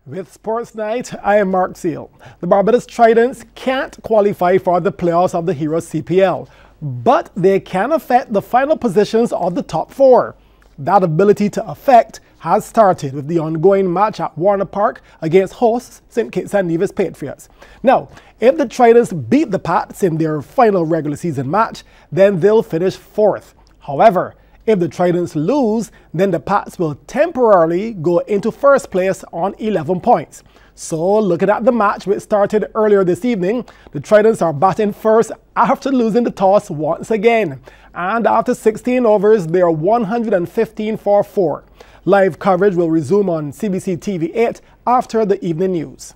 With Sports Night, I am Mark Seal. The Barbados Tridents can't qualify for the playoffs of the Heroes CPL, but they can affect the final positions of the top four. That ability to affect has started with the ongoing match at Warner Park against hosts St. Kitts and Nevis Patriots. Now, if the Tridents beat the Pats in their final regular season match, then they'll finish fourth. However, if the Tridents lose, then the Pats will temporarily go into first place on 11 points. So, looking at the match which started earlier this evening, the Tridents are batting first after losing the toss once again. And after 16 overs, they are 115 for 4. Live coverage will resume on CBC TV 8 after the evening news.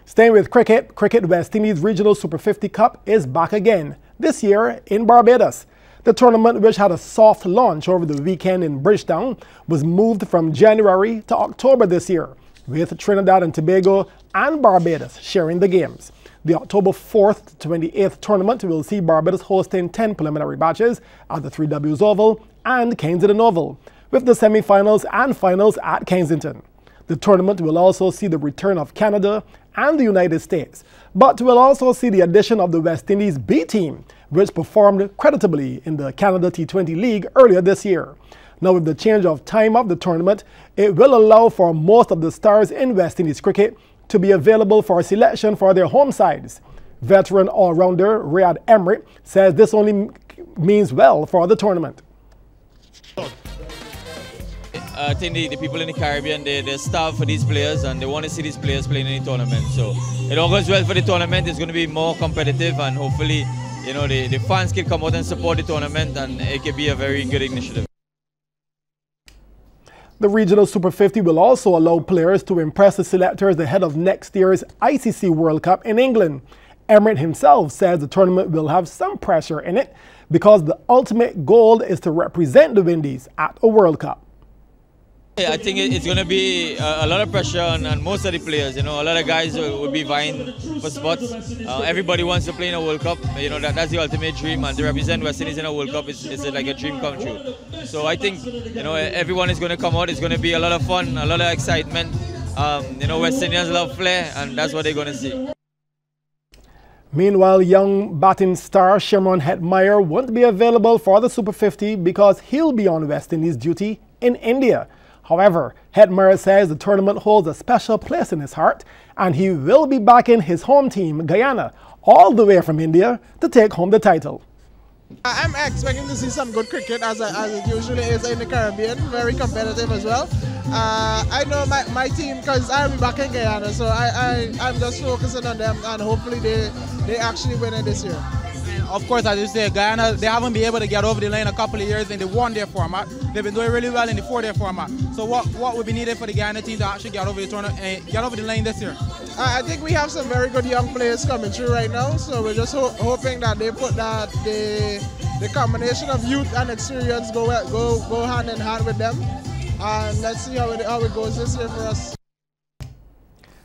Staying with cricket, Cricket West Indies Regional Super 50 Cup is back again, this year in Barbados. The tournament, which had a soft launch over the weekend in Bridgetown, was moved from January to October this year, with Trinidad and Tobago and Barbados sharing the games. The October 4th to 28th tournament will see Barbados hosting 10 preliminary matches at the 3Ws Oval and Kensington Oval, with the semi-finals and finals at Kensington. The tournament will also see the return of Canada and the United States, but will also see the addition of the West Indies B team, which performed creditably in the Canada T20 League earlier this year. Now, with the change of time of the tournament, it will allow for most of the stars in West Indies cricket to be available for selection for their home sides. Veteran all-rounder Riyad Emrit says this only means well for the tournament. I think the people in the Caribbean, they're starved for these players and they want to see these players playing in the tournament. So it all goes well for the tournament. It's going to be more competitive and hopefully, you know, the fans can come out and support the tournament and it can be a very good initiative. The Regional Super 50 will also allow players to impress the selectors ahead of next year's ICC World Cup in England. Emrit himself says the tournament will have some pressure in it because the ultimate goal is to represent the Windies at a World Cup. I think it's going to be a lot of pressure on most of the players. You know, a lot of guys will be vying for spots. Everybody wants to play in a World Cup. You know, that's the ultimate dream, and to represent West Indies in a World Cup is like a dream come true. So I think, you know, everyone is going to come out. It's going to be a lot of fun, a lot of excitement. You know, West Indians love flair, and that's what they're going to see. Meanwhile, young batting star Shimron Hetmeyer won't be available for the Super 50 because he'll be on West Indies duty in India. However, Hetmeyer says the tournament holds a special place in his heart and he will be backing his home team, Guyana, all the way from India to take home the title. I'm expecting to see some good cricket as it usually is in the Caribbean, very competitive as well. I know my team, because I'll be back in Guyana, so I'm just focusing on them and hopefully they actually win it this year. Of course, as you say, Guyana, they haven't been able to get over the line a couple of years in the one-day format. They've been doing really well in the four-day format. So what would be needed for the Guyana team to actually get over the tournament and get over the line this year? I think we have some very good young players coming through right now, so we're just hoping that they put that the combination of youth and experience go hand in hand with them. And let's see how it goes this year for us.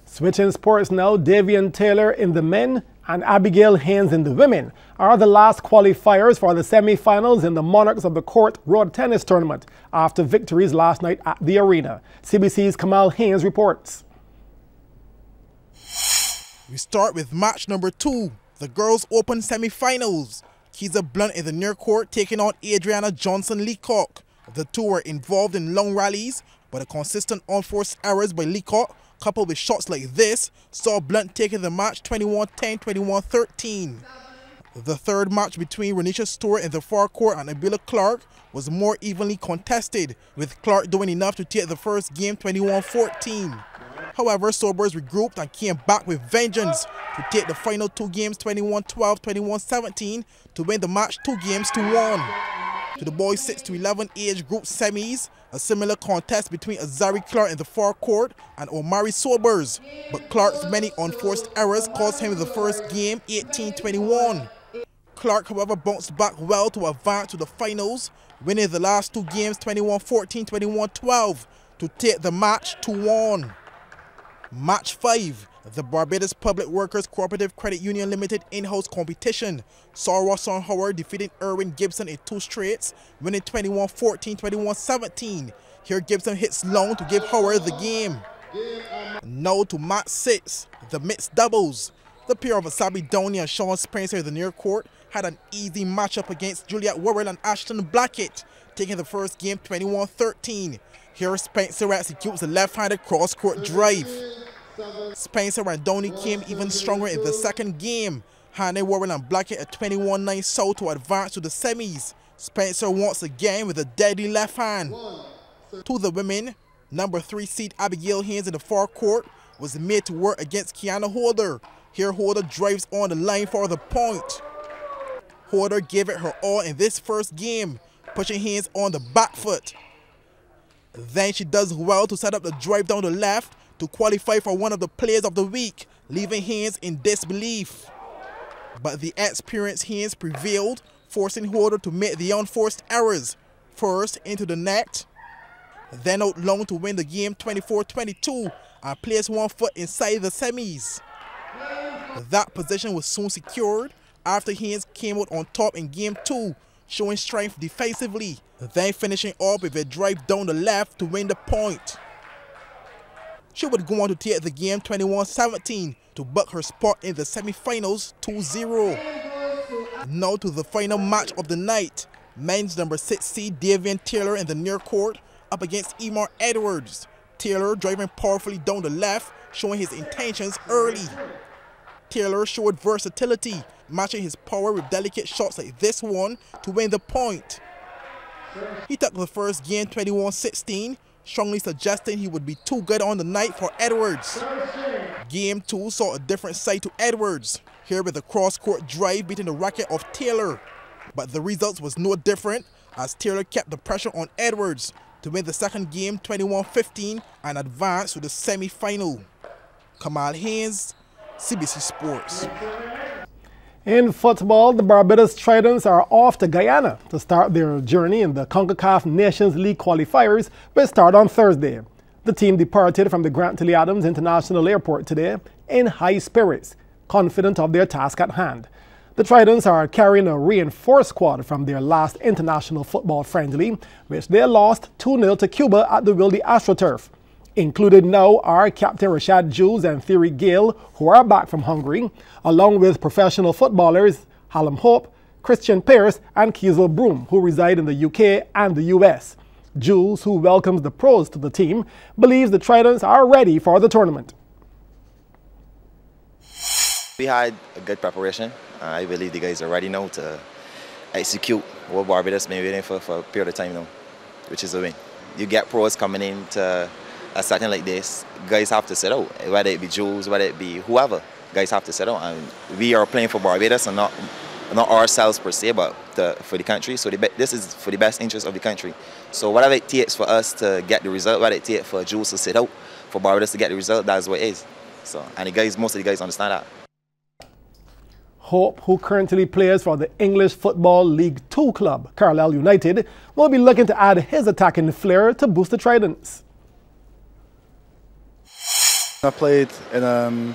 Switching sports now, Davian Taylor in the men and Abigail Haynes in the women are the last qualifiers for the semi-finals in the Monarchs of the Court Road Tennis Tournament after victories last night at the arena. CBC's Kamal Haynes reports. We start with match number 2, the Girls Open semi-finals. Kiza Blunt in the near court taking on Adriana Johnson Leacock. The two were involved in long rallies, but the consistent unforced errors by Leacock, coupled with shots like this, saw Blunt taking the match 21-10, 21-13. The third match between Renisha Stewart in the far court and Abila Clark was more evenly contested, with Clark doing enough to take the first game 21-14. However, Sobers regrouped and came back with vengeance to take the final two games 21-12, 21-17 to win the match 2-1. To the boys 6 to 11 age group semis, a similar contest between Azari Clark in the far court and Omari Sobers, but Clark's many unforced errors cost him the first game 18-21. Clark, however, bounced back well to advance to the finals, winning the last two games 21-14, 21-12 to take the match 2-1. Match 5, the Barbados Public Workers Cooperative Credit Union Limited in-house competition saw Rosson Howard defeating Erwin Gibson in 2 straights, winning 21-14, 21-17. Here Gibson hits long to give Howard the game. Now to match 6, the mixed doubles. The pair of Asabi Downey and Sean Spencer in the near court had an easy matchup against Juliet Worrell and Ashton Blackett, taking the first game 21-13. Here Spencer executes a left-handed cross-court drive. Spencer and Downey came even stronger in the second game, handing Worrell and Blackett a 21-9 south to advance to the semis. Spencer once again with a deadly left hand. To the women, number 3 seed Abigail Haynes in the far court was made to work against Kiana Holder. Here Holder drives on the line for the point. Holder gave it her all in this first game, pushing Haynes on the back foot. Then she does well to set up the drive down the left to qualify for one of the players of the week, leaving Haynes in disbelief. But the experienced Haynes prevailed, forcing Holder to make the unforced errors. First into the net, then out long to win the game 24-22 and place one foot inside the semis. That position was soon secured after Haynes came out on top in game 2, showing strength defensively, then finishing off with a drive down the left to win the point. She would go on to take the game 21-17 to book her spot in the semi-finals 2-0. Now to the final match of the night. Men's number 6 seed Davian Taylor in the near court up against Emar Edwards. Taylor driving powerfully down the left, showing his intentions early. Taylor showed versatility, matching his power with delicate shots like this one to win the point. He took the first game 21-16, strongly suggesting he would be too good on the night for Edwards. Game 2 saw a different side to Edwards, here with a cross-court drive beating the racket of Taylor. But the results was no different as Taylor kept the pressure on Edwards to win the second game 21-15 and advance to the semi-final. Kamal Haynes, CBC Sports. In football, the Barbados Tridents are off to Guyana to start their journey in the CONCACAF Nations League qualifiers, which start on Thursday. The team departed from the Grant Tilly Adams International Airport today in high spirits, confident of their task at hand. The Tridents are carrying a reinforced squad from their last international football friendly, which they lost 2-0 to Cuba at the Wilde AstroTurf. Included now are Captain Rashad Jules and Thierry Gale, who are back from Hungary, along with professional footballers Hallam Hope, Christian Pearce and Kiesel Broom, who reside in the UK and the US. Jules, who welcomes the pros to the team, believes the Tridents are ready for the tournament. We had a good preparation. I believe the guys are ready now to execute what Barbados been waiting for a period of time now, which is a win. You get pros coming into a setting like this, guys have to sit out, whether it be Jules, whether it be whoever, guys have to sit out. And we are playing for Barbados and not ourselves per se, but for the country. So this is for the best interest of the country. So whatever it takes for us to get the result, whether it takes for Jules to sit out, for Barbados to get the result, that's what it is. So, and most of the guys understand that. Hope, who currently plays for the English Football League 2 club, Carlisle United, will be looking to add his attacking flair to boost the Tridents. I played in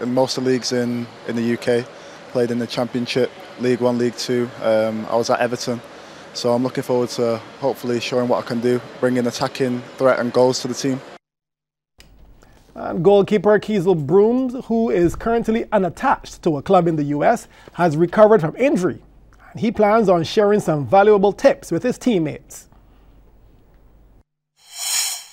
most of the leagues in the UK, played in the Championship, League 1, League 2. I was at Everton, so I'm looking forward to hopefully showing what I can do, bringing attacking threat and goals to the team. And goalkeeper Kiesel Broom, who is currently unattached to a club in the US, has recovered from injury. And he plans on sharing some valuable tips with his teammates.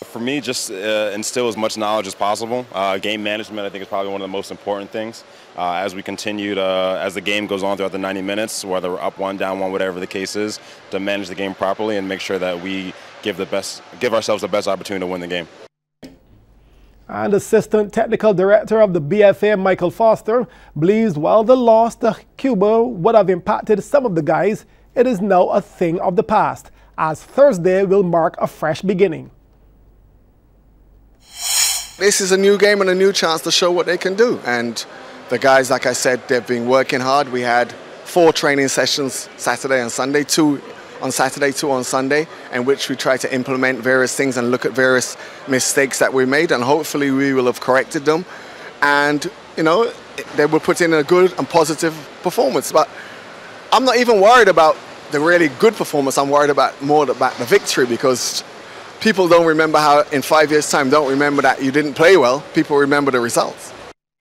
For me, just instill as much knowledge as possible. Game management, I think, is probably one of the most important things. As we continue as the game goes on throughout the 90 minutes, whether we're up 1, down 1, whatever the case is, to manage the game properly and make sure that we give ourselves the best opportunity to win the game. And Assistant Technical Director of the BFA, Michael Foster, believes while the loss to Cuba would have impacted some of the guys, it is now a thing of the past, as Thursday will mark a fresh beginning. This is a new game and a new chance to show what they can do. And the guys, like I said, they've been working hard. We had 4 training sessions Saturday and Sunday, 2 on Saturday, 2 on Sunday, in which we try to implement various things and look at various mistakes that we made, and hopefully we will have corrected them. And, you know, they will put in a good and positive performance. But I'm not even worried about the really good performance. I'm worried more about the victory, because people don't remember how in 5 years' time, don't remember that you didn't play well. People remember the results.